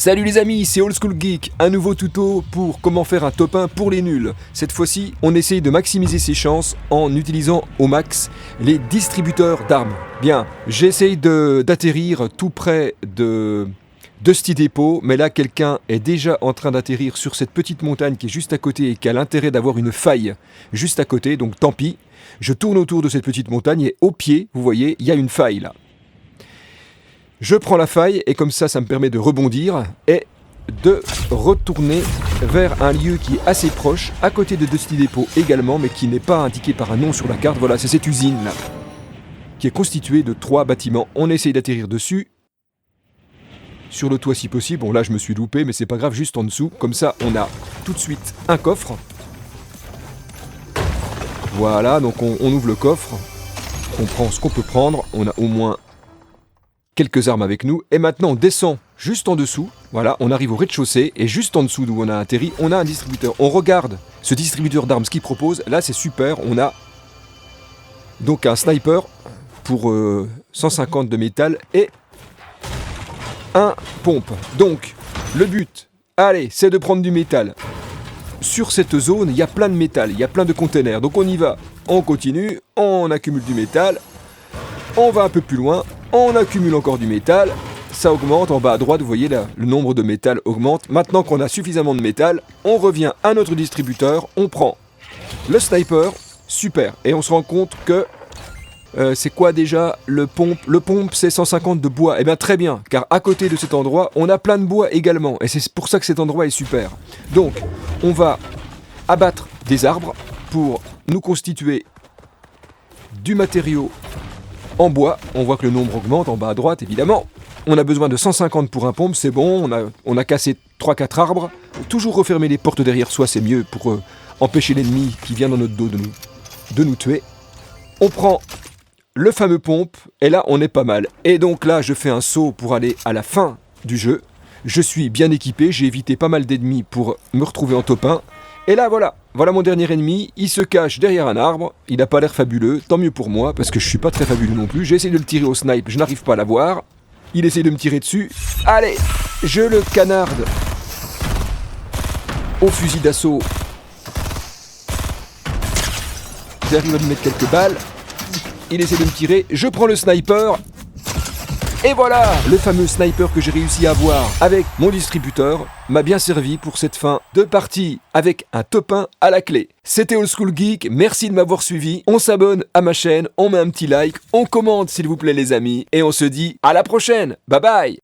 Salut les amis, c'est Old School Geek, un nouveau tuto pour comment faire un top 1 pour les nuls. Cette fois-ci, on essaye de maximiser ses chances en utilisant au max les distributeurs d'armes. Bien, j'essaye d'atterrir tout près de Dusty Depot, mais là quelqu'un est déjà en train d'atterrir sur cette petite montagne qui est juste à côté et qui a l'intérêt d'avoir une faille juste à côté, donc tant pis. Je tourne autour de cette petite montagne et au pied, vous voyez, il y a une faille là. Je prends la faille et comme ça me permet de rebondir et de retourner vers un lieu qui est assez proche, à côté de Dusty Depot également, mais qui n'est pas indiqué par un nom sur la carte. Voilà, c'est cette usine là, qui est constituée de 3 bâtiments. On essaye d'atterrir dessus, sur le toit si possible. Bon là je me suis loupé, mais c'est pas grave, juste en dessous. Comme ça on a tout de suite un coffre. Voilà, donc on ouvre le coffre, on prend ce qu'on peut prendre, on a au moins quelques armes avec nous, et maintenant on descend juste en dessous, voilà, on arrive au rez-de-chaussée, et juste en dessous d'où on a atterri, on a un distributeur. On regarde ce distributeur d'armes, ce qu'il propose, là c'est super, on a donc un sniper pour 150 de métal, et un pompe. Donc, le but, allez, c'est de prendre du métal. Sur cette zone, il y a plein de métal, il y a plein de containers, donc on y va, on continue, on accumule du métal, on va un peu plus loin, on accumule encore du métal, ça augmente en bas à droite, vous voyez là, le nombre de métal augmente. Maintenant qu'on a suffisamment de métal, on revient à notre distributeur, on prend le sniper, super, et on se rend compte que c'est quoi déjà le pompe? Le pompe c'est 150 de bois, et bien très bien, car à côté de cet endroit, on a plein de bois également, et c'est pour ça que cet endroit est super. Donc, on va abattre des arbres pour nous constituer du matériau en bois. On voit que le nombre augmente en bas à droite, évidemment. On a besoin de 150 pour un pompe, c'est bon, on a cassé 3-4 arbres. Toujours refermer les portes derrière soi, c'est mieux pour empêcher l'ennemi qui vient dans notre dos de nous tuer. On prend le fameux pompe, et là on est pas mal. Et donc là je fais un saut pour aller à la fin du jeu. Je suis bien équipé, j'ai évité pas mal d'ennemis pour me retrouver en top 1. Et là voilà mon dernier ennemi, il se cache derrière un arbre, il n'a pas l'air fabuleux, tant mieux pour moi, parce que je suis pas très fabuleux non plus. J'ai essayé de le tirer au snipe, je n'arrive pas à l'avoir. Il essaie de me tirer dessus. Allez, je le canarde au fusil d'assaut. J'arrive à lui mettre quelques balles. Il essaie de me tirer, je prends le sniper. Et voilà, le fameux sniper que j'ai réussi à avoir avec mon distributeur m'a bien servi pour cette fin de partie avec un top 1 à la clé. C'était Old School Geek, merci de m'avoir suivi. On s'abonne à ma chaîne, on met un petit like, on commente s'il vous plaît les amis, et on se dit à la prochaine. Bye bye.